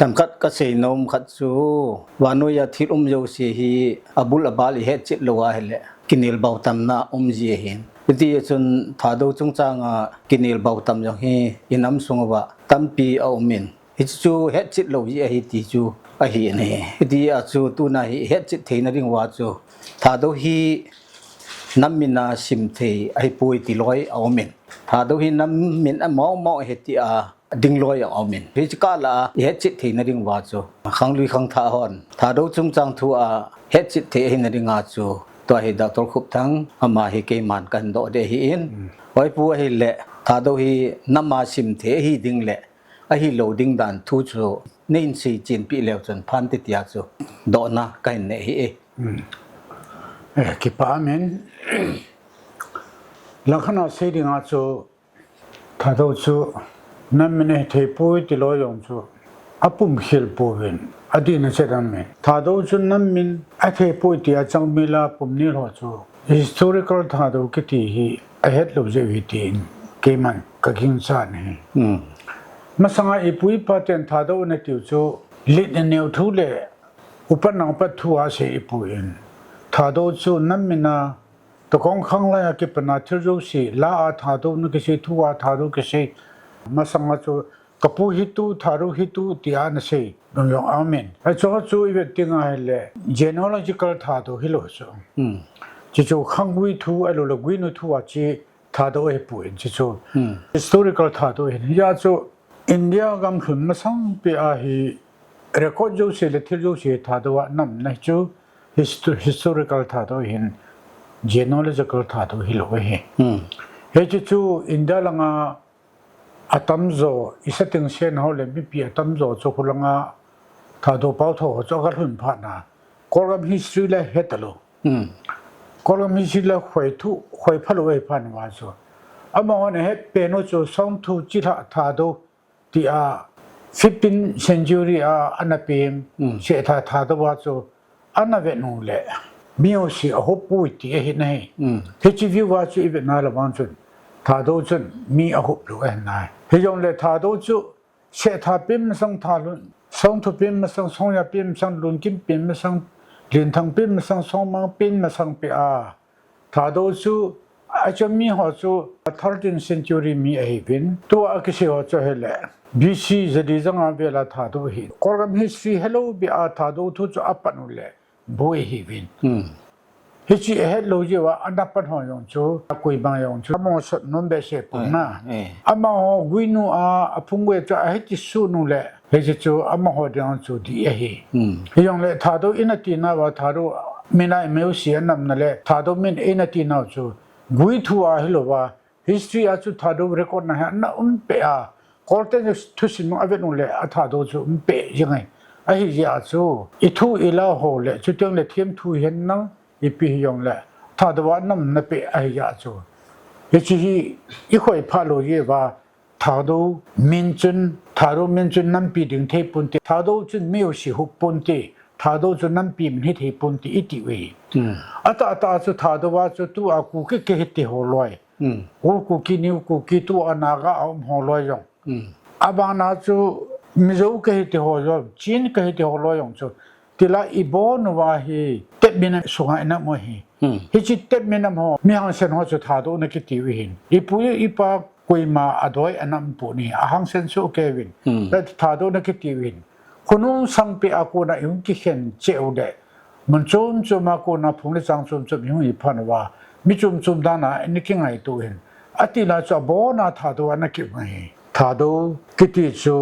ทำคัดก็เสนมคัดซูวานุยาทิตโยเสียฮีอับุลบาลิเฮจิตลัวเฮเลกินิลเบาตำนาเจียเห็นวิธีจนถาดูจงจางกินิลเบาตำยังฮีอินำสงวะตัมปีเอามินฮิจูเฮจิตลัวยี่ฮิติจูอะฮีนี่วิธีอาจูตูนาฮีเฮจิตเทนริงวาจูถาดูฮีน้ำมินาชิมเทไอปุยติลอยเอามินถาดูฮีน้ำมินมอเฮติดิ้งลอยเอามินพิจกาลาเฮจิตเทนริงวาจูขังลุยขังท่าฮอนถาดูจงจางทัวเฮจิตเทนริงอาจูตัวเหตุดรคุปทั้งอามาฮิเกมันกันโดเดฮิอินไว้ปัวฮิเละถ้าดูฮิน้ำมาชิมเทฮิดิ้งเละไอฮิโลดิ้งดันทุจโรนินซีจินปีเลวจนพันติดยาจูโดนะกันเนฮิกิปามินหลังขณะเสด็จอาจูถ้าดูจูน้ำมันเทปุยติลอยองจูอาปุ่มเขียลปูวินอดีตนั่นเสด็จมินถ้าดูจูน้ำมันอาเทปุยติอาจังมิลาปุ่มนิลหัวจู historical ถ้าดูกิติฮีอาเหตุลบเจวิตินเกมันกักินซานเฮมาสังอาปุยพัฒน์ถ้าดูนั่นติวจูลิดเนวทุเลอุปนังปัทุอาเสอิปุยินถ้าดูจูน้ำมันน่ะตะกงขังไล่กิปนาทิรูสีลาอาถ้าดูนึกสิทัวถ้าดูกสิมาสังอาจูกับผู้ฮิตุทารุฮิตุที่อ่านเสียดงยองอามินไอ้ชั่วจู่อีเวติงอะไรเลย genealogical ทารุฮิโลโซจิจูขังวิทูไอ้ลูกวินุทูอาจีทารุเอปุยจิจู historical ทารุเห็นยาจูอินเดียกังขึ้นมาสังเปียฮี record จู่เสียเลที่จู่เสียทารุว่านั่นนะจู historical ทารุเห็น genealogical ทารุฮิโลเห็นเฮ้จิจูอินเดียลังอาตัมโซอิสติงเชนเขาเลยไม่เปียตัมโซจุกุลังอาถ้าดูเป้าโถจุกหุ่นผ่านนะกอลัมฮิสตรีเลยเฮตโลกอลัมฮิสตรีเลยหวยทุหวยพะโลเอผ่านว่าโซอามาวันนี้เป็นโจสองทุจิตถ้าดูที่15th century อันนั้นเป็นเชื่อถ้าดูว่าโซอันนั้นเป็นนู่นแหละมีโอซีอาฮบปุยที่เห็นไหมเฮจิวิวว่าโซอีเวนน่าละมันจนถ้าดูจนมีอาหุบรู้เองนะเฮียงเลยถ้าดูจุเชื่อถ้าเป็นมาสังทารุนสังทุเป็นมาสังสงยาเป็นมาสังลุนกินเป็นมาสังเลียนทางเป็นมาสังสองมังเป็นมาสังเปียถ้าดูจุอาจจะมีหัวจุ13th century มีไอ้เป็นตัวอักษรหัวจุเฮล่ BC จะดีจังอาเวลาถ้าดูเห็น Column history hello บีอาถ้าดูทุจุอัปปนุเล่บ่อยเห็นเฮ้ยเฮ็ดโลจิว่าอันดับปัญหายองจูคุยบางยองจูมองสุดนุ่มเบสเช่ปุ่นนะอามาหวินูพุ่งเวจะเฮ็ดสูนุเล่เฮ้ยจูอามาหอดยองจูดีเฮ้ยองเล่ถ้าดูอินตีน่าว่าถ้าดูมินาเมลเสียนำนั่นเล่ถ้าดูมินอินตีน่าจูกุยทัวเฮโลว่า history อาจูถ้าดูเรคคอร์ดนะฮะน่าเปียคอร์เทนทุสินมุ่งเอาไว้นู่นเล่ถ้าดูจูเปียยังไงไอ้เหี้ยจูอีทูอีลาโหเล่จุดยังเล่เทียมทูเห็นนั่งอีปียองแหละถ้าดูว่าน้ำนับไปไอ้ยาจูยิ่งที่อีกคนพาโลเยว่าถ้าดูมินจุนถ้าดูมินจุนน้ำปีดึงเทปุ่นตีถ้าดูจุนไม่有สิหุบปุ่นตีถ้าดูจุนน้ำปีมันเทปุ่นตีอีติเวอัตจูถ้าดูว่าจูตัวกูก็เกหิติหัวลอยกูกินนิ้วกูกินตัวอนาคตเอาหัวลอยยองอาบานาจูมิโซเกหิติหัวยองจีนเกหิติหัวลอยยองจูทีละอีโบนว่าฮีเต็มมินสุขายนักมวยฮีจิตเต็มมินมอมีหังเซนหัวจุดหาดูนักทีวิหินอีปุยอีปาคุยมาอดอยอันนั้นปุนี่หังเซนสุเกวินแต่หาดูนักทีวินคนนู้นสังเปียกูน่ะยุ่งกิเห็นเจ้าเดมันจุ่มจุ่มมากูน่ะพุ่งเลยจังจุ่มจุ่มยุ่งอีพันว่ามีจุ่มจุ่มด้านน่ะนี่กินไงตัวเห็นอติลาจะบ่น่ะหาดูอันนั้นกิไงหาดูกิติจู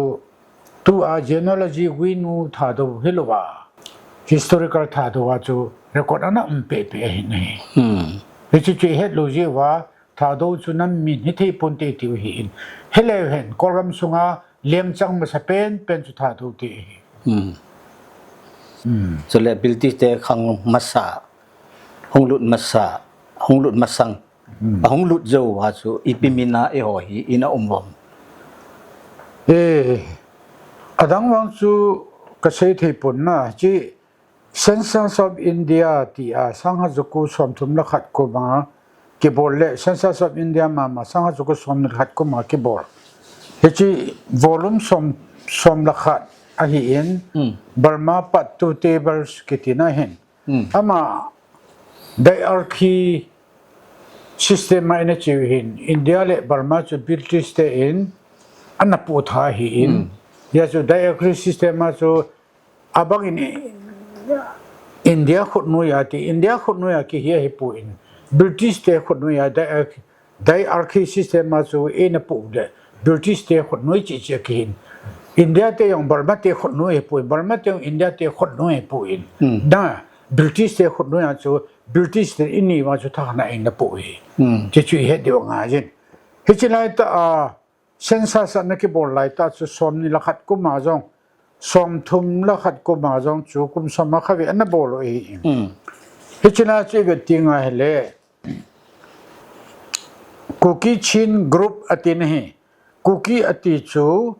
ตัวgenealogy วินูหาดูเฮลว่าhistorical ถ้าดูว่าจูเรคคอร์ดอันนั้นเป๊ะๆนี่เฮ้ยจู่ๆเฮ็ดโลจิว่าถ้าดูจูนั้นมีนิติปุ่นตีติวหินเฮเลเห็นกอลัมสุงาเลี้ยงจังมาสเปนเป็นจุดถ้าดูตีส่วนเลบิลตี้เตะขังมัสซาหงลุดมัสซาหงลุดมัสซังหงลุดโจว่าจูอีปิมินาเอโหฮีอินาอุมวมอดังวังจูก็ใช้ที่ปุ่นนะจีCensus of India ที่สังหารจุกุสมทุมลักขัดกุมาเก็บบอลเล่ Census of India มาสังหารจุกุสมลักขัดกุมาเก็บบอลเฮ้ยจีวอลุ่มสมลักขัด a hi in Burma pat two tables kitina hen ama diarchy system ma ina chiu hin India le Burma chu British te in anapu tha hi in ya chu diarchy system ma chu abang in India khut nu ya ti India khut nu ya ki hi pu in British te khut nu ya diarchy system ma chu ina pu de British te khut nu chi chi ki hin India te yong Burma te khut nu pu Burma te India te khut nu pu in da British te khut nu ya chu British te ini ma chu tha na ing na pu hi chi chu he de nga jin hi chi lai ta census na ki bol lai ta chu som ni la khat ku ma jong som thum la khat ku ma jong chu kum som ma khawi an bol hi hi chi na chu ge ti nga hele cookie chin group atin hi cookie ati chu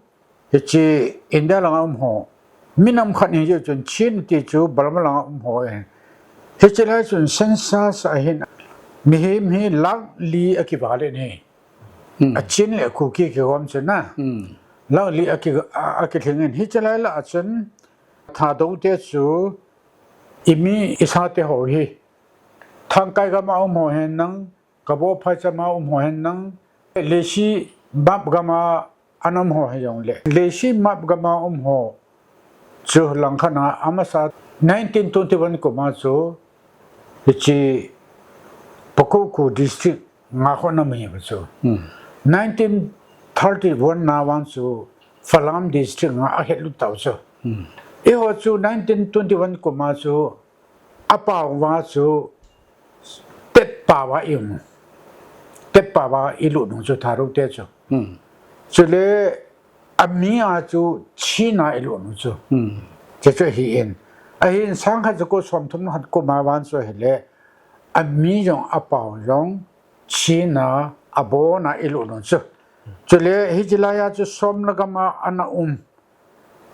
chi India lang ho minam khat ni je chun chin ti chu Burma lang ho he chela chun census a hin mi hi lak li akibale ne a chin le cookie ke hom chuna lak li akithingen hi chela la chun thado te chu imi isate ho hi thang kai ga ma ho hen nang kabo pha cha ma ho hen nang le shi bab ga ma anam ho he yong le leshi map gama ho chu lang khana amasa 1921 ko ma chu chi Pakuku district nga khona me ba chu 1931 na wan chu Falam district nga a het lu taw chu e ho chu 1921 ko ma chu apa wa chu tet pa wa im tet pa wa ilu no chu tharu te chu chule amia chu china elo no chu che hi en a hin sang kha ko som thum hat ko ma wan so hele ami jong apao jong china abona elo no chu chule hi jilaya chu som lagama ana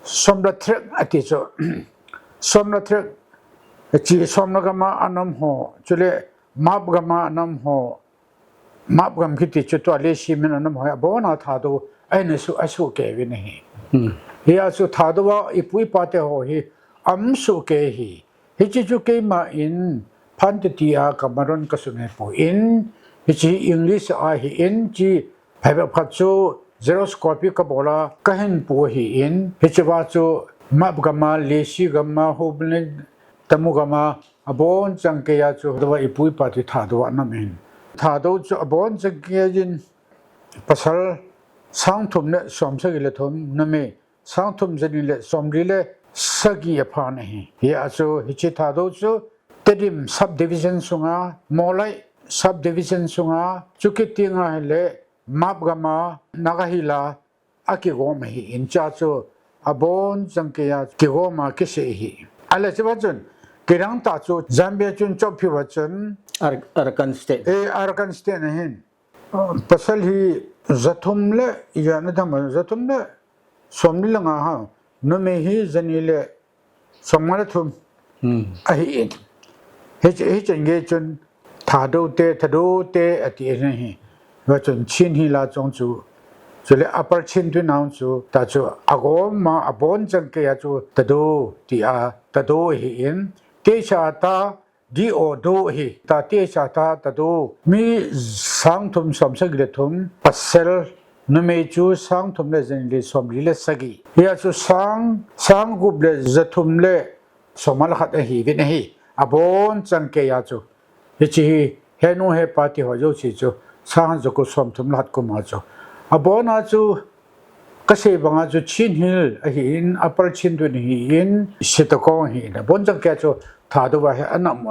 som la trek ati chu som la trek chi som lagama anam ho chule map gama anam ho map gam kiti chu to le shi men anam ho bona thado aina su asu ke vi nahi hi asu thado wa ipui pate ho hi am su ke hi hi chi chu ke ma in phanti a kamaron ka sune po in hi chi English a hi in chi phaiba phachu xeroscopy ka bola ka hen po hi in hi chi wa chu map gama le shi gama hobne tamu gama abon changke ya chu dawa ipui pate thado na men thado chu abon changke jin pasal sang thum ne som sa gile thum na me sang thum jani le som ri le sagi apha nahi ya chu hi chi thado chu tedim sub division sunga molai sub division sunga chukiti nga hele map gama nagahila aki go me hi in cha chu abon changke ya ki go ma ki se hi ala chiba chun kirang ta chu Zambia chun chop phi wa chun Arakan state Arakan state na hin pasal hi zathum le ya na dham zathum le somni la nga ha no me hi zani le somma thum a hi he chenge chun thado te ati hi wa chun chin hi la chong chu chule upper chin tu naung chu ta chu agom ma abon chang ke ya chu tado ti a tado hi in te cha ta di o do hi ta te cha ta tado mi sang thum som sa gile thum pasel no me chu sang thum le zen le som le sagi ya chu sang gub le zathum le somal khat hi vi nahi abon chang ke ya chu hi chi he no he party ho jo chi chu sang jo ko som thum lat ko ma chu abon a chu ka se banga chu chin hil a hi in upper chin tu ni in sitako hi na bon chang ke chu thado wa he anam